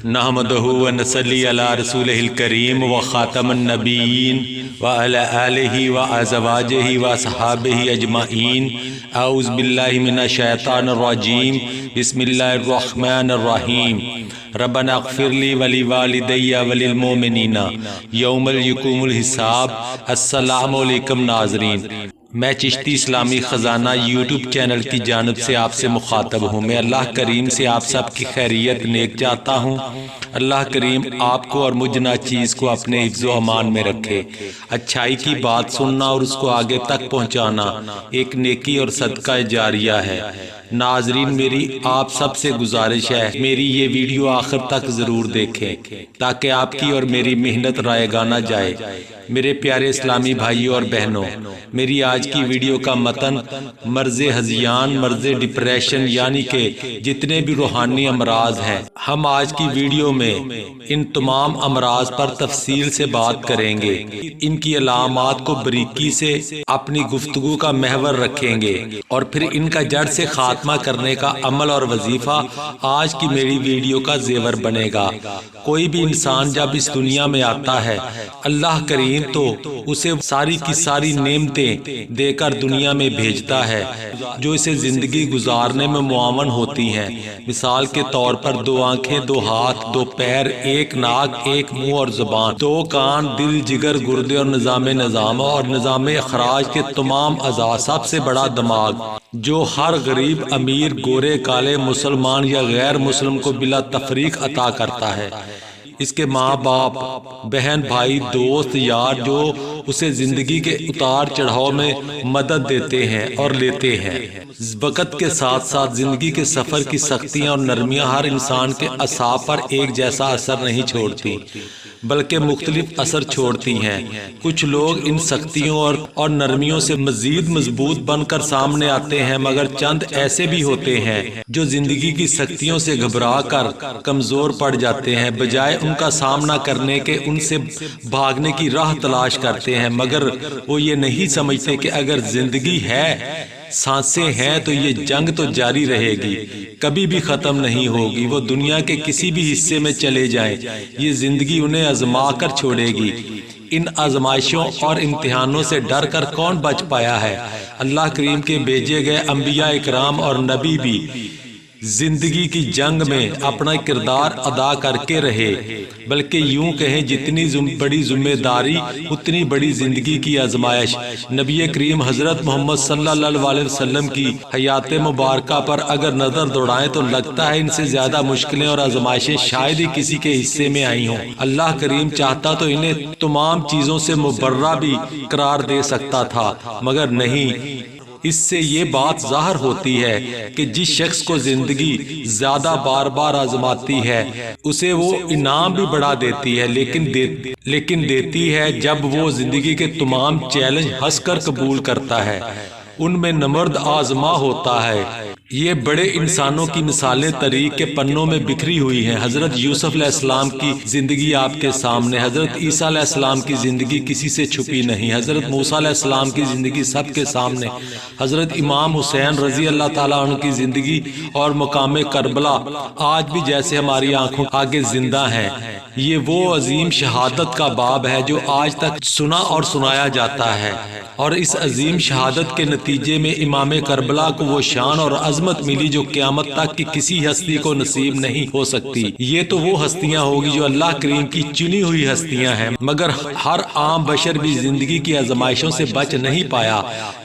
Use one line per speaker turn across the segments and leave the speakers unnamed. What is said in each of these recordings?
نحمدہ و نصلی علی رسولہ الکریم و خاتم النبیین و علی آلہ و ازواجہ و اصحابہ اجمعین۔ اعوذ باللہ من الشیطان الرجیم، بسم اللہ الرحمن الرحیم۔ ربنا اغفر لی ولی والدی وللمؤمنین یوم یقوم الحساب۔ السلام علیکم ناظرین، میں چشتی اسلامی خزانہ یوٹیوب چینل کی جانب سے آپ سے مخاطب ہوں۔ میں اللہ کریم سے آپ سب کی خیریت نیک چاہتا ہوں۔ اللہ کریم آپ کو اور مجھ ناچیز کو اپنے حفظ و امان میں رکھے۔ اچھائی کی بات سننا اور اس کو آگے تک پہنچانا ایک نیکی اور صدقہ جاریہ ہے۔ ناظرین، میری آپ سب سے گزارش ہے، میری یہ ویڈیو آخر تک ضرور دیکھیں تاکہ آپ کی اور میری محنت رائے گاہ نہ جائے۔ میرے پیارے اسلامی بھائیوں اور بہنوں، میری آج کی ویڈیو کا متن مرض ہذیان، مرض ڈپریشن یعنی کہ جتنے بھی روحانی امراض ہیں، ہم آج کی ویڈیو میں ان تمام امراض پر تفصیل سے بات کریں گے۔ ان کی علامات کو باریکی سے اپنی گفتگو کا محور رکھیں گے اور پھر ان کا جڑ سے خاتمہ کرنے کا عمل اور وظیفہ آج کی میری ویڈیو کا زیور بنے گا۔ کوئی بھی انسان جب اس دنیا میں آتا ہے، اللہ کریم تو اسے ساری کی ساری نعمتیں دے کر دنیا میں بھیجتا ہے جو اسے زندگی گزارنے میں معاون ہوتی ہیں۔ مثال کے طور پر 2 آنکھیں، 2 ہاتھ، 2 پیر، 1 ناک، 1 منہ اور زبان، 2 کان، دل، جگر، گردے اور نظام اور نظام اخراج کے تمام اعضاء، سب سے بڑا دماغ جو ہر غریب، امیر، گورے، کالے، مسلمان یا غیر مسلم کو بلا تفریق عطا کرتا ہے۔ اس کے ماں باپ، بہن، بھائی، دوست، یار جو اسے زندگی کے اتار چڑھاؤ میں مدد دیتے ہیں اور لیتے ہیں۔ وقت کے ساتھ ساتھ زندگی کے سفر کی سختیاں اور نرمیاں ہر انسان کے اعصاب پر ایک جیسا اثر نہیں چھوڑتی بلکہ مختلف اثر چھوڑتی ہیں۔ کچھ لوگ ان سختیوں اور نرمیوں سے مزید مضبوط بن کر سامنے آتے ہیں، مگر چند ایسے بھی ہوتے ہیں جو زندگی کی سختیوں سے گھبرا کر کمزور پڑ جاتے ہیں، بجائے ان کا سامنا کرنے کے ان سے بھاگنے کی راہ تلاش کرتے ہیں۔ مگر وہ یہ نہیں سمجھتے کہ اگر زندگی ہے، سانسیں ہیں، تو یہ جنگ تو جاری رہے گی، کبھی بھی ختم نہیں ہوگی۔ وہ دنیا کے کسی بھی حصے میں چلے جائیں، یہ زندگی انہیں آزما کر چھوڑے گی۔ ان آزمائشوں اور امتحانوں سے ڈر کر کون بچ پایا ہے؟ اللہ کریم کے بھیجے گئے انبیاء اکرام اور نبی بھی زندگی کی جنگ میں اپنا کردار ادا کر کے رہے، بلکہ یوں کہیں جتنی بڑی ذمہ داری اتنی بڑی زندگی کی آزمائش۔ نبی کریم حضرت محمد صلی اللہ علیہ وسلم کی حیات مبارکہ پر اگر نظر دوڑائیں تو لگتا ہے ان سے زیادہ مشکلیں اور آزمائشیں شاید ہی کسی کے حصے میں آئی ہوں۔ اللہ کریم چاہتا تو انہیں تمام چیزوں سے مبرہ بھی قرار دے سکتا تھا، مگر نہیں۔ اس سے یہ بات ظاہر ہوتی ہے کہ جس شخص کو زندگی زیادہ بار بار آزماتی ہے اسے وہ انعام بھی بڑھا دیتی ہے، لیکن دیتی ہے جب وہ زندگی کے تمام چیلنج ہنس کر قبول کرتا ہے، ان میں نمرد آزما ہوتا ہے۔ یہ بڑے انسانوں کی مثالیں تاریخ کے پنوں میں بکھری ہوئی ہیں۔ حضرت یوسف علیہ السلام کی زندگی آپ کے سامنے، حضرت عیسیٰ علیہ السلام کی زندگی کسی سے چھپی نہیں، حضرت موسیٰ علیہ السلام کی زندگی سب کے سامنے، حضرت امام حسین رضی اللہ تعالیٰ عنہ کی زندگی اور مقام کربلا آج بھی جیسے ہماری آنکھوں آگے زندہ ہیں۔ یہ وہ عظیم شہادت کا باب ہے جو آج تک سنا اور سنایا جاتا ہے، اور اس عظیم شہادت کے نتیجے میں امام کربلا کو وہ شان اور عظمت ملی جو قیامت تک کی کسی ہستی کو نصیب نہیں ہو سکتی۔ یہ تو وہ ہستیاں ہوگی جو اللہ کریم کی چنی ہوئی ہستیاں ہیں، مگر ہر عام بشر بھی زندگی کی آزمائشوں سے بچ نہیں پایا۔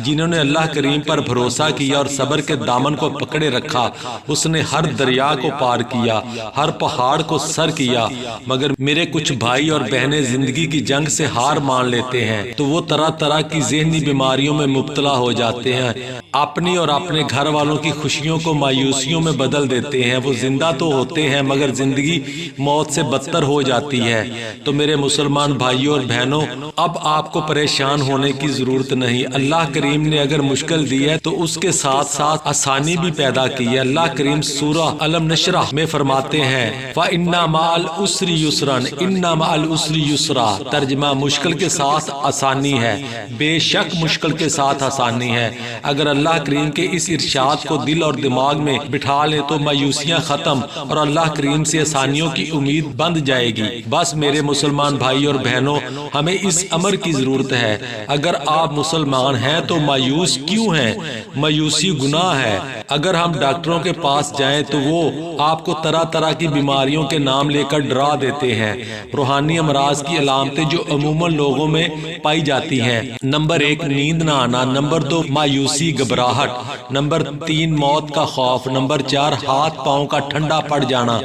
جنہوں نے اللہ کریم پر بھروسہ کیا اور صبر کے دامن کو پکڑے رکھا، اس نے ہر دریا کو پار کیا، ہر پہاڑ کو سر کیا۔ مگر میرے کچھ بھائی اور بہنیں زندگی کی جنگ سے ہار مان لیتے ہیں تو وہ طرح طرح کی ذہنی بیماریوں میں مبتلا ہو جاتے ہیں، اپنی اور اپنے گھر والوں کی خوشیوں کو مایوسیوں میں بدل دیتے ہیں۔ وہ زندہ تو ہوتے ہیں مگر زندگی موت سے بدتر ہو جاتی ہے۔ تو میرے مسلمان بھائیوں اور بہنوں، اب آپ کو پریشان ہونے کی ضرورت نہیں۔ اللہ کریم نے اگر مشکل دی ہے تو اس کے ساتھ ساتھ آسانی بھی پیدا کی ہے۔ اللہ کریم سورہ علم نشرح میں فرماتے ہیں فَإِنَّ مَعَ الْعُسْرِ يُسْرًا إِنَّ مَعَ الْعُسْرِ يُسْرًا، ترجمہ مشکل کے ساتھ آسانی ہے، بے شک مشکل کے ساتھ آسانی ہے۔ اگر اللہ کریم کے اس ارشاد کو دل اور دماغ میں بٹھا لیں تو مایوسیاں ختم اور اللہ کریم سے آسانیوں کی امید بند جائے گی۔ بس میرے مسلمان بھائی اور بہنوں، ہمیں اس امر کی ضرورت ہے۔ اگر آپ مسلمان ہیں تو مایوس کیوں ہیں؟ مایوسی گناہ ہے۔ اگر ہم ڈاکٹروں کے پاس جائیں تو وہ آپ کو طرح طرح کی بیماریوں کے نام لے کر ڈرا دیتے ہیں۔ روحانی امراض کی علامتیں جو عموماً لوگوں میں پائی جاتی ہیں: نمبر 1 نیند نہ آنا، نمبر 2 مایوسی گھبراہٹ، نمبر 3 موت کا خوف، نمبر 4 ہاتھ پاؤں کا ٹھنڈا پڑ جانا،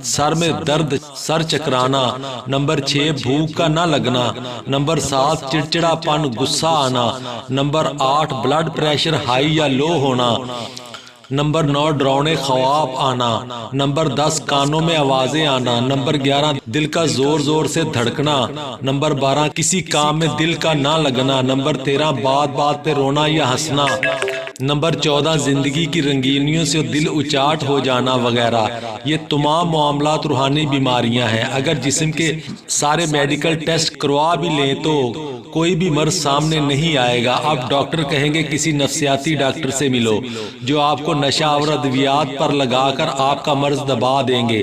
سر میں درد، سر چکرانا، نمبر 6 بھوک کا نہ لگنا، نمبر 7 چڑچڑا پن، غصہ آنا، نمبر 8 بلڈ پریشر ہائی یا لو ہونا، نمبر 9 ڈراؤنے خواب آنا، نمبر 10 کانوں میں آوازیں آنا، نمبر 11 دل کا زور زور سے دھڑکنا، نمبر 12 کسی کام میں دل کا نہ لگنا، نمبر 13 بات بات پہ رونا یا ہنسنا، نمبر 14 زندگی کی رنگینیوں سے دل اچاٹ ہو جانا وغیرہ۔ یہ تمام معاملات روحانی بیماریاں ہیں۔ اگر جسم کے سارے میڈیکل ٹیسٹ کروا بھی لیں تو کوئی بھی مرض سامنے نہیں آئے گا۔ اب ڈاکٹر کہیں گے کسی نفسیاتی ڈاکٹر سے ملو جو آپ کو نشہ آور ادویات پر لگا کر آپ کا مرض دبا دیں گے۔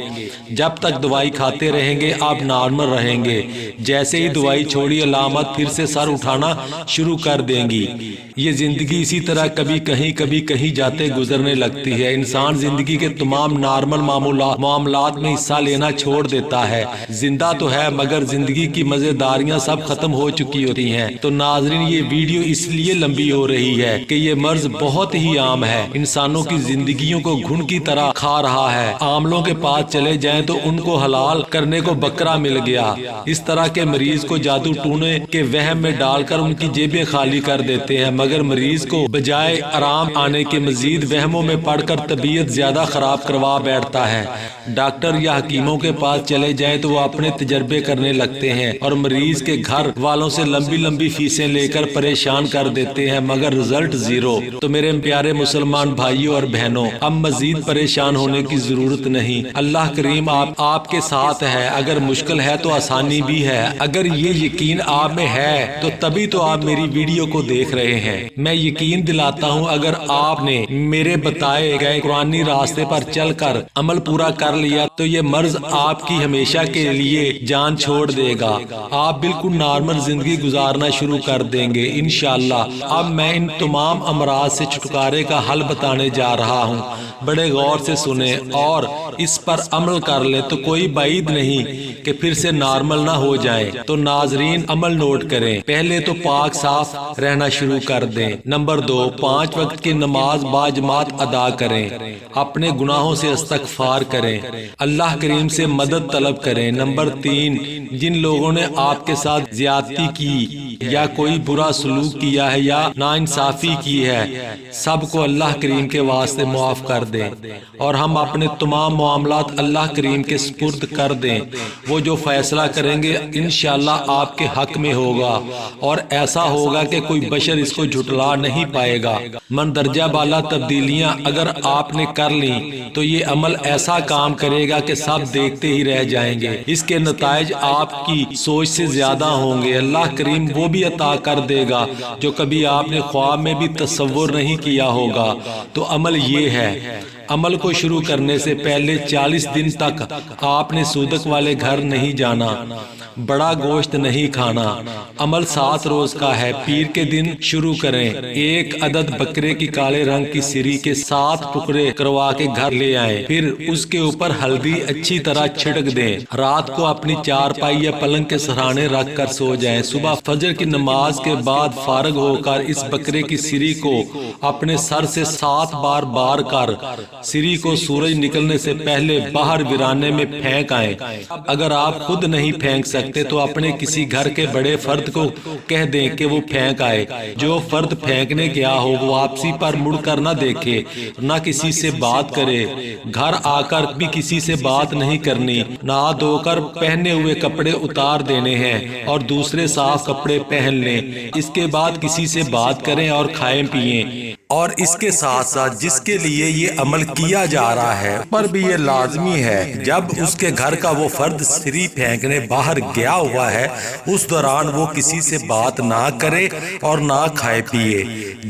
جب تک دوائی کھاتے رہیں گے آپ نارمل رہیں گے۔ جیسے ہی دوائی چھوڑی علامت پھر سے سر اٹھانا شروع کر دیں گی۔ یہ زندگی اسی طرح کبھی کہیں جاتے گزرنے لگتی ہے۔ انسان زندگی کے تمام نارمل معاملات میں حصہ لینا چھوڑ دیتا ہے۔ زندہ تو ہے مگر زندگی کی مزیداریاں سب ختم ہو چکی ہوتی ہیں۔ تو ناظرین، یہ ویڈیو اس لیے لمبی ہو رہی ہے کہ یہ مرض بہت ہی عام ہے، انسانوں کی زندگیوں کو گھن کی طرح کھا رہا ہے۔ عاملوں کے پاس چلے جائیں تو ان کو حلال کرنے کو بکرا مل گیا۔ اس طرح کے مریض کو جادو ٹونے کے وہم میں ڈال کر ان کی جیبیں خالی کر دیتے ہیں، مگر مریض کو بجائے آرام آنے کے مزید وہموں میں پڑھ کر طبیعت زیادہ خراب کروا بیٹھتا ہے۔ ڈاکٹر یا حکیموں کے پاس چلے جائیں تو وہ اپنے تجربے کرنے لگتے ہیں اور مریض کے گھر والوں سے لمبی فیسیں لے کر پریشان کر دیتے ہیں، مگر رزلٹ زیرو۔ تو میرے پیارے مسلمان بھائیوں اور بہنوں، اب مزید پریشان ہونے کی ضرورت نہیں۔ اللہ کریم آپ کے ساتھ ہے۔ اگر مشکل ہے تو آسانی بھی ہے۔ اگر یہ یقین آپ میں ہے تو تبھی تو آپ میری ویڈیو کو دیکھ رہے ہیں۔ میں یقین دلاتا ہوں اگر آپ نے میرے بتائے گئے قرآنی راستے پر چل کر عمل پورا کر لیا تو یہ مرض آپ کی ہمیشہ کے لیے جان چھوڑ دے گا۔ آپ بالکل نارمل زندگی گزارنا شروع کر دیں گے انشاءاللہ۔ اب میں ان تمام امراض سے چھٹکارے کا حل بتانے جا رہا ہوں۔ بڑے غور سے سنیں اور اس پر عمل کر لیں تو کوئی بعید نہیں کہ پھر سے نارمل نہ ہو جائیں۔ تو ناظرین، عمل نوٹ کریں۔ پہلے تو پاک صاف رہنا شروع کر دیں۔ نمبر 2 5 وقت کی نماز باجماعت ادا کریں۔ اپنے گناہوں سے استغفار کریں۔ اللہ کریم سے مدد طلب کریں۔ نمبر 3 جن لوگوں نے آپ کے ساتھ زیادتی کی یا کوئی برا سلوک کیا ہے یا ناانصافی کی ہے، سب کو اللہ کریم کے واسطے معاف کر دیں اور ہم اپنے تمام معاملات اللہ کریم کے سپرد کر دیں۔ وہ جو فیصلہ کریں گے انشاءاللہ آپ کے حق میں ہوگا اور ایسا ہوگا کہ کوئی بشر اس کو جھٹلا نہیں پائے گا۔ مندرجہ بالا تبدیلیاں اگر آپ نے کر لیں تو یہ عمل ایسا کام کرے گا کہ سب دیکھتے ہی رہ جائیں گے۔ اس کے نتائج آپ کی سوچ سے زیادہ ہوں گے۔ اللہ کریم وہ بھی عطا کر دے گا جو کبھی آپ نے خواب میں بھی تصور نہیں کیا ہوگا۔ تو عمل یہ ہے، عمل کو شروع کرنے سے پہلے 40 دن تک آپ نے صودق والے گھر نہیں جانا، بڑا گوشت نہیں کھانا۔ عمل 7 روز کا ہے۔ پیر کے دن شروع کریں۔ 1 عدد بکرے کی کالے رنگ کی سری کے 7 ٹکڑے کروا کے گھر لے آئیں، پھر اس کے اوپر ہلدی اچھی طرح چھڑک دیں۔ رات کو اپنی چارپائی یا پلنگ کے سرہانے رکھ کر سو جائیں۔ صبح فجر کی نماز کے بعد فارغ ہو کر اس بکرے کی سری کو اپنے سر سے 7 بار بار کر سری کو سورج نکلنے سے پہلے باہر ویرانے میں پھینک آئیں۔ اگر آپ خود نہیں پھینک سکتے تو اپنے کسی گھر کے بڑے فرد کو کہہ دیں کہ وہ پھینک آئے۔ جو فرد پھینکنے گیا ہو وہ واپسی پر مڑ کر نہ دیکھے، نہ کسی سے بات کرے۔ گھر آ کر بھی کسی سے بات نہیں کرنی۔ نہا دھو کر پہنے ہوئے کپڑے اتار دینے ہیں اور دوسرے صاف کپڑے پہن لیں۔ اس کے بعد کسی سے بات کریں اور کھائیں پیئیں۔ اور اس کے ساتھ ساتھ جس کے لیے یہ عمل کیا جا رہا ہے پر بھی یہ لازمی ہے جب اس کے گھر کا وہ فرد سری پھینکنے باہر گیا ہوا ہے اس دوران وہ کسی سے بات نہ کرے اور نہ کھائے پیے۔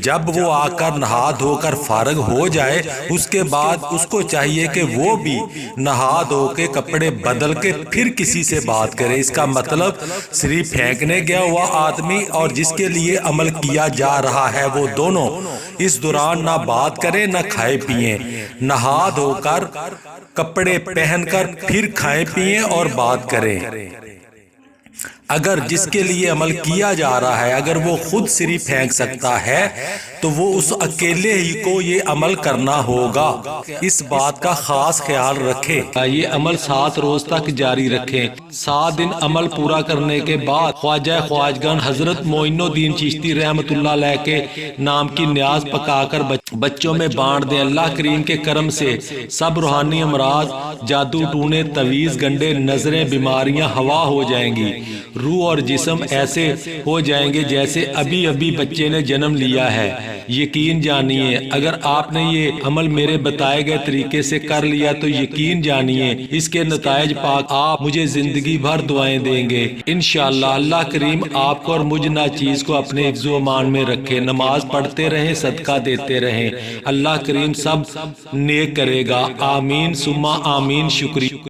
جب وہ آ کر نہا دھو کر فارغ ہو جائے اس کے بعد اس کو چاہیے کہ وہ بھی نہا دھو کے کپڑے بدل کے پھر کسی سے بات کرے۔ اس کا مطلب سری پھینکنے گیا ہوا آدمی اور جس کے لیے عمل کیا جا رہا ہے وہ دونوں اس دوران نہ بات کریں نہ کھائے پیئیں، نہا دھو کر کپڑے پہن کر پھر کھائیں پیئیں اور بات کریں۔ اگر جس کے لیے عمل کیا جا رہا ہے اگر وہ خود سری پھینک سکتا ہے تو وہ اس اکیلے ہی کو یہ عمل کرنا ہوگا۔ اس بات کا خاص خیال رکھیں۔ یہ عمل 7 روز تک جاری رکھیں۔ 7 دن عمل پورا کرنے کے بعد خواجہ خواجگان حضرت معین الدین چشتی رحمت اللہ علیہ کے نام کی نیاز پکا کر بچوں میں بانٹ دیں۔ اللہ کریم کے کرم سے سب روحانی امراض، جادو ٹونے، تویز، گنڈے، نظریں، بیماریاں ہوا ہو جائیں گی۔ روح اور جسم ایسے ہو جائیں گے جیسے ابھی ابھی بچے نے جنم لیا ہے۔ یقین جانیے اگر آپ نے یہ عمل میرے بتائے گئے طریقے سے کر لیا تو یقین جانیے اس کے نتائج پاک آپ مجھے زندگی بھر دعائیں دیں گے انشاءاللہ۔ اللہ کریم آپ کو اور مجھ ناچیز کو اپنے حفظ و امان میں رکھے۔ نماز پڑھتے رہیں، صدقہ دیتے رہیں، اللہ کریم سب نیک کرے گا۔ آمین ثم آمین۔ شکریہ۔